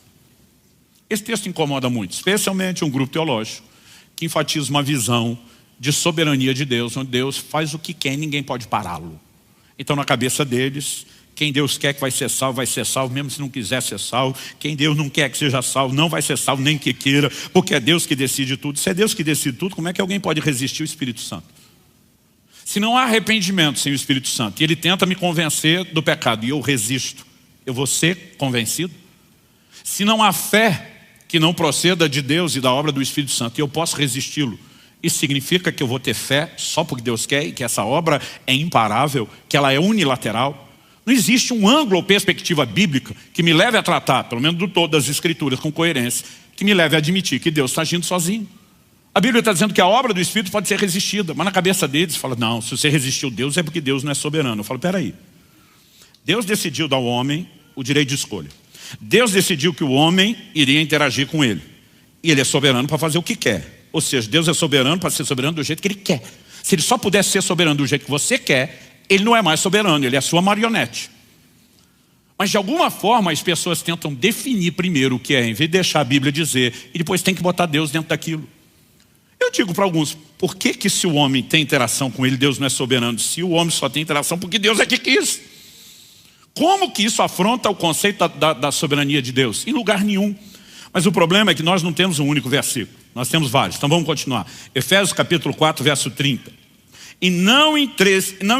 Esse texto incomoda muito, especialmente um grupo teológico que enfatiza uma visão de soberania de Deus, onde Deus faz o que quer e ninguém pode pará-lo. Então, na cabeça deles, quem Deus quer que vai ser salvo, mesmo se não quiser ser salvo. Quem Deus não quer que seja salvo, não vai ser salvo, nem que queira, porque é Deus que decide tudo. Se é Deus que decide tudo, como é que alguém pode resistir ao Espírito Santo? Se não há arrependimento sem o Espírito Santo, e ele tenta me convencer do pecado, e eu resisto, eu vou ser convencido? Se não há fé que não proceda de Deus e da obra do Espírito Santo, e eu posso resisti-lo, isso significa que eu vou ter fé só porque Deus quer, e que essa obra é imparável, que ela é unilateral? Não existe um ângulo ou perspectiva bíblica que me leve a tratar, pelo menos do todo das Escrituras, com coerência, que me leve a admitir que Deus está agindo sozinho. A Bíblia está dizendo que a obra do Espírito pode ser resistida, mas na cabeça deles fala: não, se você resistiu a Deus é porque Deus não é soberano. Eu falo: peraí, Deus decidiu dar ao homem o direito de escolha. Deus decidiu que o homem iria interagir com ele, e ele é soberano para fazer o que quer. Ou seja, Deus é soberano para ser soberano do jeito que ele quer. Se ele só pudesse ser soberano do jeito que você quer, ele não é mais soberano, ele é a sua marionete. Mas de alguma forma as pessoas tentam definir primeiro o que é, em vez de deixar a Bíblia dizer, e depois tem que botar Deus dentro daquilo. Eu digo para alguns: por que se o homem tem interação com ele, Deus não é soberano? Se o homem só tem interação porque Deus é que quis. Como que isso afronta o conceito da soberania de Deus? Em lugar nenhum. Mas o problema é que nós não temos um único versículo, nós temos vários. Então vamos continuar. Efésios capítulo 4, verso 30. E não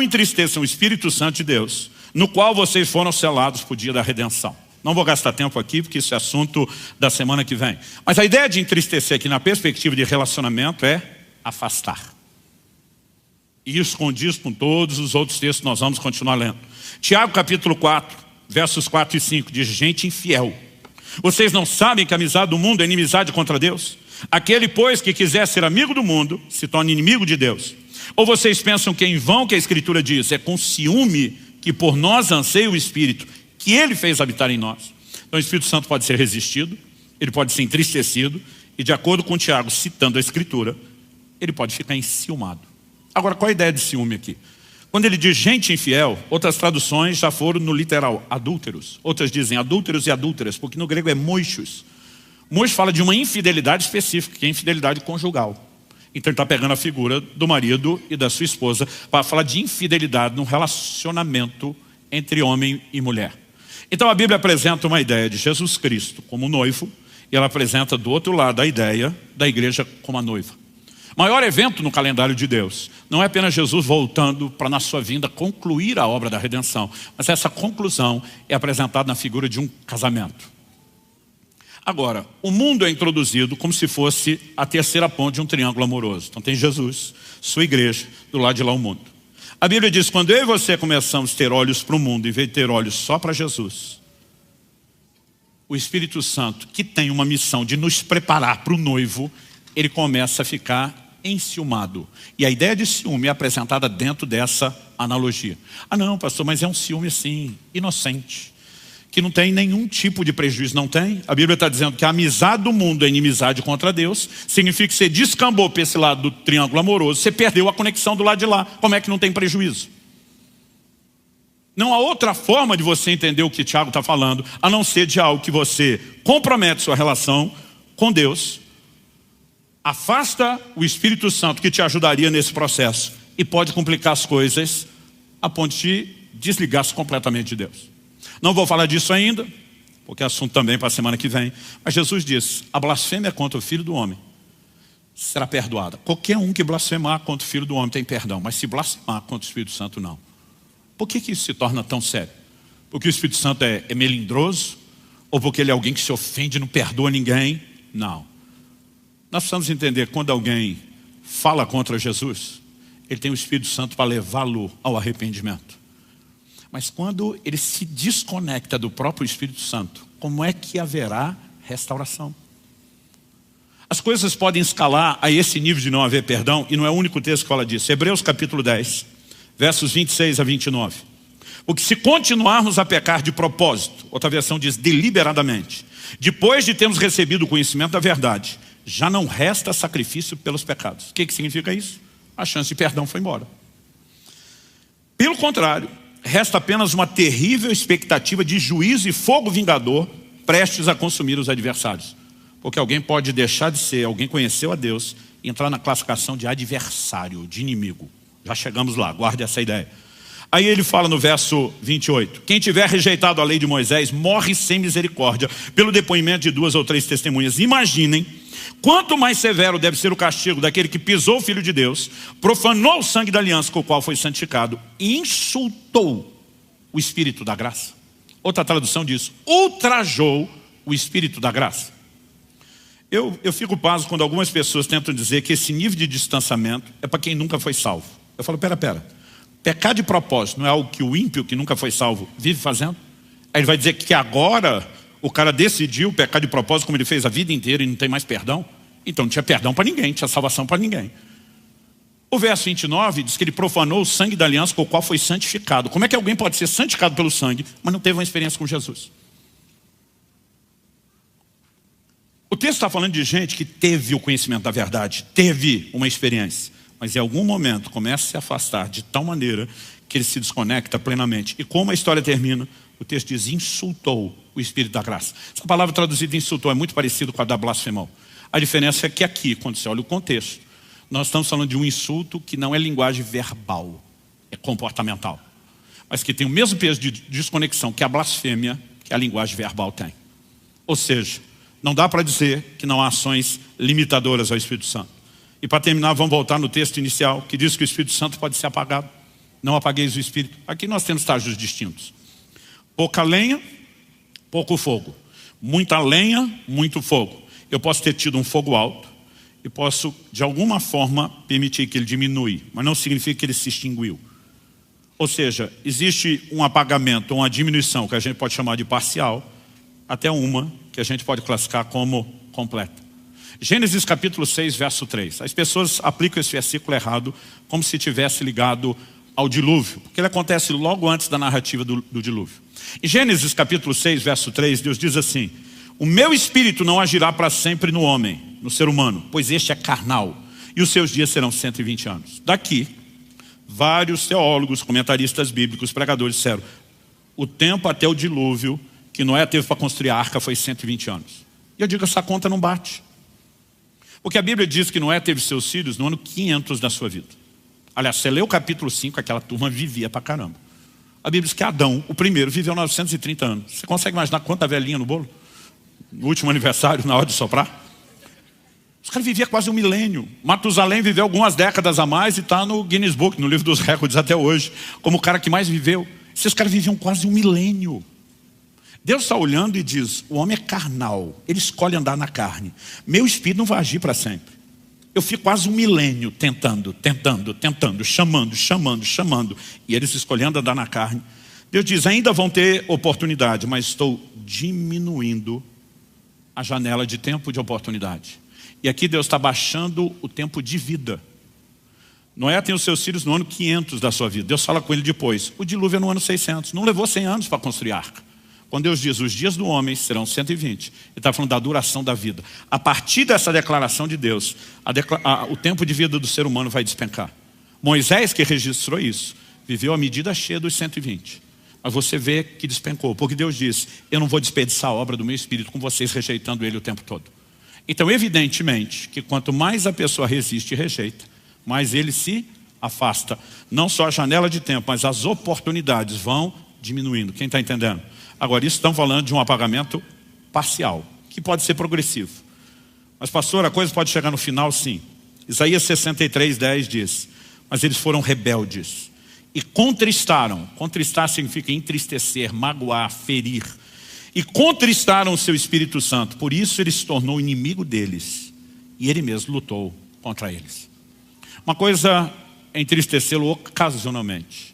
entristeçam o Espírito Santo de Deus, no qual vocês foram selados para o dia da redenção. Não vou gastar tempo aqui, porque isso é assunto da semana que vem. Mas a ideia de entristecer aqui na perspectiva de relacionamento é afastar. E isso condiz com todos os outros textos que nós vamos continuar lendo. Tiago capítulo 4, versos 4 e 5, diz: gente infiel, vocês não sabem que a amizade do mundo é inimizade contra Deus? Aquele, pois, que quiser ser amigo do mundo, se torna inimigo de Deus. Ou vocês pensam que em vão que a Escritura diz: é com ciúme que por nós anseia o Espírito, que Ele fez habitar em nós? Então o Espírito Santo pode ser resistido, ele pode ser entristecido, e de acordo com Tiago, citando a Escritura, ele pode ficar enciumado. Agora, qual a ideia de ciúme aqui? Quando ele diz gente infiel, outras traduções já foram no literal, adúlteros. Outras dizem adúlteros e adúlteras, porque no grego é moichos. Moichos fala de uma infidelidade específica, que é a infidelidade conjugal. Então ele está pegando a figura do marido e da sua esposa para falar de infidelidade no relacionamento entre homem e mulher. Então a Bíblia apresenta uma ideia de Jesus Cristo como noivo, e ela apresenta do outro lado a ideia da igreja como a noiva. O maior evento no calendário de Deus não é apenas Jesus voltando para, na sua vinda, concluir a obra da redenção, mas essa conclusão é apresentada na figura de um casamento. Agora, o mundo é introduzido como se fosse a terceira ponte de um triângulo amoroso. Então tem Jesus, sua igreja, do lado de lá o mundo. A Bíblia diz: quando eu e você começamos a ter olhos para o mundo, em vez de ter olhos só para Jesus, o Espírito Santo, que tem uma missão de nos preparar para o noivo, ele começa a ficar enciumado. E a ideia de ciúme é apresentada dentro dessa analogia. Ah não, pastor, mas é um ciúme assim, inocente, que não tem nenhum tipo de prejuízo. Não tem. A Bíblia está dizendo que a amizade do mundo é inimizade contra Deus. Significa que você descambou para esse lado do triângulo amoroso, você perdeu a conexão do lado de lá. Como é que não tem prejuízo? Não há outra forma de você entender o que Tiago está falando, a não ser de algo que você compromete sua relação com Deus, afasta o Espírito Santo que te ajudaria nesse processo e pode complicar as coisas a ponto de desligar-se completamente de Deus. Não vou falar disso ainda, porque é assunto também para a semana que vem. Mas Jesus diz: a blasfêmia contra o Filho do Homem será perdoada. Qualquer um que blasfemar contra o Filho do Homem tem perdão, mas se blasfemar contra o Espírito Santo, não. Por que isso se torna tão sério? Porque o Espírito Santo é melindroso? Ou porque ele é alguém que se ofende e não perdoa ninguém? Não. Nós precisamos entender que quando alguém fala contra Jesus, ele tem o Espírito Santo para levá-lo ao arrependimento. Mas quando ele se desconecta do próprio Espírito Santo, como é que haverá restauração? as coisas podem escalar a esse nível de não haver perdão, e não é o único texto que fala disso. Hebreus capítulo 10, versos 26 a 29. Porque se continuarmos a pecar de propósito, outra versão diz deliberadamente, depois de termos recebido o conhecimento da verdade, já não resta sacrifício pelos pecados. O que significa isso? A chance de perdão foi embora. Pelo contrário, resta apenas uma terrível expectativa de juízo e fogo vingador prestes a consumir os adversários. Porque alguém pode deixar de ser, alguém conheceu a Deus e entrar na classificação de adversário, de inimigo. Já chegamos lá, guarde essa ideia. Aí ele fala no verso 28, quem tiver rejeitado a lei de Moisés morre sem misericórdia pelo depoimento de 2 ou 3 testemunhas. Imaginem quanto mais severo deve ser o castigo daquele que pisou o Filho de Deus, profanou o sangue da aliança com o qual foi santificado e insultou o Espírito da graça. Outra tradução diz, ultrajou o Espírito da graça. Eu fico pasmo quando algumas pessoas tentam dizer que esse nível de distanciamento é para quem nunca foi salvo. Eu falo, pera. Pecar de propósito não é algo que o ímpio que nunca foi salvo vive fazendo? Aí ele vai dizer que agora o cara decidiu pecar de propósito como ele fez a vida inteira e não tem mais perdão? Então não tinha perdão para ninguém, não tinha salvação para ninguém. O verso 29 diz que ele profanou o sangue da aliança com o qual foi santificado. Como é que alguém pode ser santificado pelo sangue, mas não teve uma experiência com Jesus? O texto está falando de gente que teve o conhecimento da verdade, teve uma experiência, mas em algum momento começa a se afastar de tal maneira que ele se desconecta plenamente. E como a história termina, o texto diz, insultou o Espírito da graça. Essa palavra traduzida insultou é muito parecida com a da blasfemou. A diferença é que aqui, quando você olha o contexto, nós estamos falando de um insulto que não é linguagem verbal, é comportamental. Mas que tem o mesmo peso de desconexão que a blasfêmia, que a linguagem verbal tem. Ou seja, não dá para dizer que não há ações limitadoras ao Espírito Santo. E para terminar, vamos voltar no texto inicial, que diz que o Espírito Santo pode ser apagado. Não apagueis o Espírito. Aqui nós temos estágios distintos. Pouca lenha, pouco fogo. Muita lenha, muito fogo. Eu posso ter tido um fogo alto e posso, de alguma forma, permitir que ele diminui, mas não significa que ele se extinguiu. Ou seja, existe um apagamento, uma diminuição, que a gente pode chamar de parcial, até uma que a gente pode classificar como completa. Gênesis capítulo 6, verso 3. As pessoas aplicam esse versículo errado como se tivesse ligado ao dilúvio, porque ele acontece logo antes da narrativa do dilúvio. Em Gênesis capítulo 6, verso 3, Deus diz assim, o meu espírito não agirá para sempre no homem, no ser humano, pois este é carnal, e os seus dias serão 120 anos. Daqui, vários teólogos, comentaristas bíblicos, pregadores disseram, o tempo até o dilúvio que Noé teve para construir a arca foi 120 anos. E eu digo, essa conta não bate. Porque a Bíblia diz que Noé teve seus filhos no ano 500 da sua vida. Aliás, você lê o capítulo 5, aquela turma vivia pra caramba. A Bíblia diz que Adão, o primeiro, viveu 930 anos. Você consegue imaginar quanta velhinha no bolo? No último aniversário, na hora de soprar? Os caras viviam quase um milênio. Matusalém viveu algumas décadas a mais e está no Guinness Book, no livro dos recordes até hoje, como o cara que mais viveu. Esses caras viviam quase um milênio. Deus está olhando e diz, o homem é carnal, ele escolhe andar na carne. Meu espírito não vai agir para sempre. Eu fico quase um milênio tentando, chamando. E eles escolhendo andar na carne. Deus diz, ainda vão ter oportunidade, mas estou diminuindo a janela de tempo de oportunidade. E aqui Deus está baixando o tempo de vida. Noé tem os seus filhos no ano 500 da sua vida. Deus fala com ele depois, o dilúvio é no ano 600. Não levou 100 anos para construir a arca. Quando Deus diz, os dias do homem serão 120, ele está falando da duração da vida. A partir dessa declaração de Deus, o tempo de vida do ser humano vai despencar. Moisés, que registrou isso, viveu a medida cheia dos 120. Mas você vê que despencou, porque Deus diz, eu não vou desperdiçar a obra do meu espírito com vocês rejeitando ele o tempo todo. Então, evidentemente, que quanto mais a pessoa resiste e rejeita, mais ele se afasta. Não só a janela de tempo, mas as oportunidades vão diminuindo. Quem está entendendo? Agora, isso estamos falando de um apagamento parcial, que pode ser progressivo. Mas, pastor, a coisa pode chegar no final, sim. Isaías 63, 10 diz, mas eles foram rebeldes e contristaram. Contristar significa entristecer, magoar, ferir. E contristaram o seu Espírito Santo. Por isso ele se tornou inimigo deles. E ele mesmo lutou contra eles. Uma coisa é entristecê-lo ocasionalmente.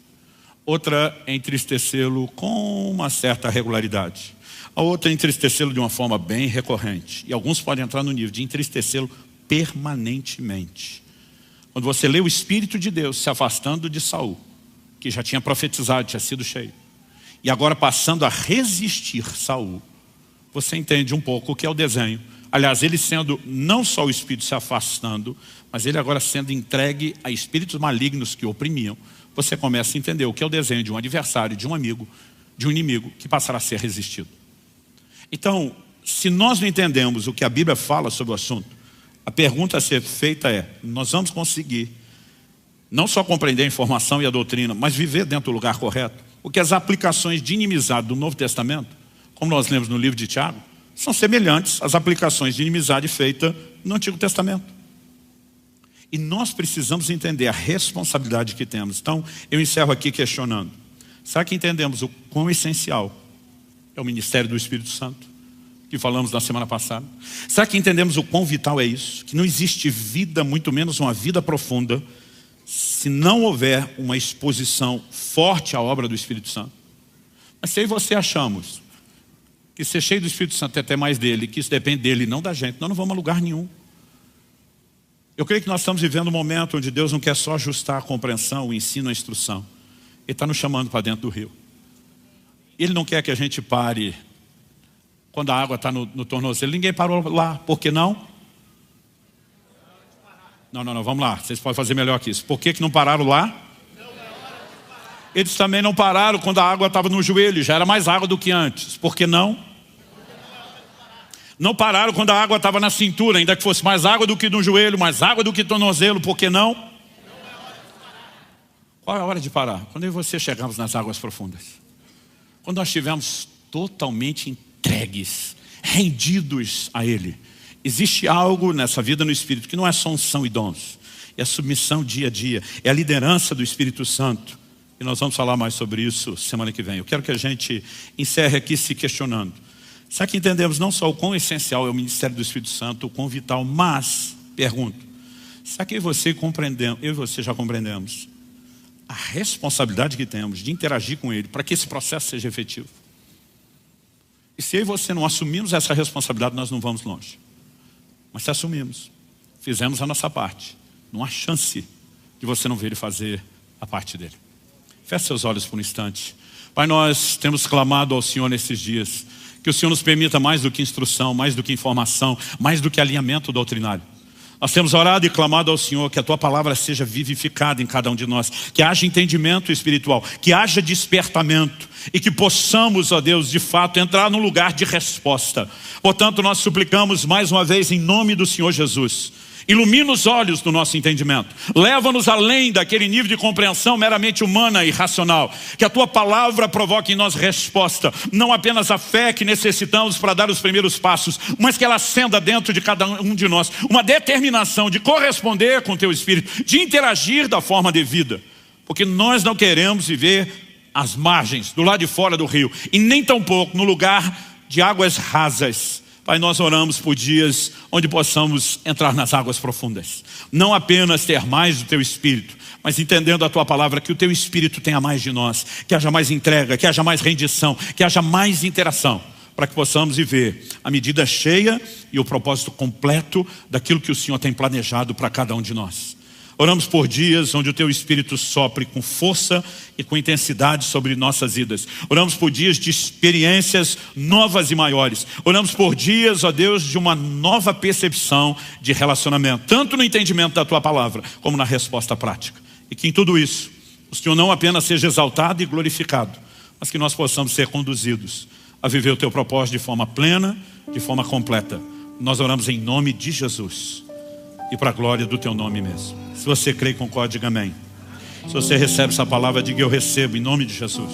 Outra é entristecê-lo com uma certa regularidade. A outra é entristecê-lo de uma forma bem recorrente. E alguns podem entrar no nível de entristecê-lo permanentemente. Quando você lê o Espírito de Deus se afastando de Saul, que já tinha profetizado, tinha sido cheio, e agora passando a resistir Saul, você entende um pouco o que é o desenho. Aliás, ele sendo não só o Espírito se afastando, mas ele agora sendo entregue a espíritos malignos que o oprimiam. Você começa a entender o que é o desenho de um adversário, de um amigo, de um inimigo que passará a ser resistido. Então, se nós não entendemos o que a Bíblia fala sobre o assunto, a pergunta a ser feita é: nós vamos conseguir não só compreender a informação e a doutrina, mas viver dentro do lugar correto? Porque as aplicações de inimizade do Novo Testamento, como nós lemos no livro de Tiago, são semelhantes às aplicações de inimizade feitas no Antigo Testamento. E nós precisamos entender a responsabilidade que temos. Então, eu encerro aqui questionando: será que entendemos o quão essencial é o ministério do Espírito Santo, que falamos na semana passada? Será que entendemos o quão vital é isso? Que não existe vida, muito menos uma vida profunda, se não houver uma exposição forte à obra do Espírito Santo. Mas se aí você achamos que ser cheio do Espírito Santo é até mais dele, que isso depende dele e não da gente, nós não vamos a lugar nenhum. Eu creio que nós estamos vivendo um momento onde Deus não quer só ajustar a compreensão, o ensino, a instrução. Ele está nos chamando para dentro do rio. Ele não quer que a gente pare quando a água está no tornozelo. Ninguém parou lá. Por que não? Não, vamos lá. Vocês podem fazer melhor que isso. Por que não pararam lá? Eles também não pararam quando a água estava no joelho. Já era mais água do que antes. Por que não? Não pararam quando a água estava na cintura, ainda que fosse mais água do que no joelho, mais água do que no tornozelo. Por que não? Qual é a hora de parar? Quando eu e você chegamos nas águas profundas. Quando nós estivermos totalmente entregues, rendidos a Ele. Existe algo nessa vida no Espírito que não é só unção e dons. É a submissão dia a dia. É a liderança do Espírito Santo. E nós vamos falar mais sobre isso semana que vem. Eu quero que a gente encerre aqui se questionando. Será que entendemos não só o quão essencial é o ministério do Espírito Santo, o quão vital, mas, pergunto, será que eu e você já compreendemos a responsabilidade que temos de interagir com Ele para que esse processo seja efetivo? E se eu e você não assumimos essa responsabilidade, nós não vamos longe. Mas se assumimos, fizemos a nossa parte, não há chance de você não ver Ele fazer a parte dele. Feche seus olhos por um instante. Pai, nós temos clamado ao Senhor nesses dias, que o Senhor nos permita mais do que instrução, mais do que informação, mais do que alinhamento doutrinário. Nós temos orado e clamado ao Senhor que a Tua palavra seja vivificada em cada um de nós, que haja entendimento espiritual, que haja despertamento e que possamos, ó Deus, de fato entrar num lugar de resposta. Portanto, nós suplicamos mais uma vez em nome do Senhor Jesus. Ilumina os olhos do nosso entendimento. Leva-nos além daquele nível de compreensão meramente humana e racional. Que a Tua palavra provoque em nós resposta. Não apenas a fé que necessitamos para dar os primeiros passos, mas que ela acenda dentro de cada um de nós uma determinação de corresponder com o Teu Espírito, de interagir da forma devida. Porque nós não queremos viver às margens, do lado de fora do rio, e nem tampouco no lugar de águas rasas. Pai, nós oramos por dias onde possamos entrar nas águas profundas. Não apenas ter mais do Teu Espírito, mas entendendo a Tua palavra, que o Teu Espírito tenha mais de nós, que haja mais entrega, que haja mais rendição, que haja mais interação, para que possamos viver a medida cheia e o propósito completo daquilo que o Senhor tem planejado para cada um de nós. Oramos por dias onde o Teu Espírito sopre com força e com intensidade sobre nossas vidas. Oramos por dias de experiências novas e maiores. Oramos por dias, ó Deus, de uma nova percepção de relacionamento, tanto no entendimento da Tua palavra, como na resposta prática. E que em tudo isso, o Senhor não apenas seja exaltado e glorificado, mas que nós possamos ser conduzidos a viver o Teu propósito de forma plena, de forma completa. Nós oramos em nome de Jesus. E para a glória do Teu nome mesmo. Se você crê e concorda, diga amém. Se você recebe essa palavra, diga: eu recebo em nome de Jesus.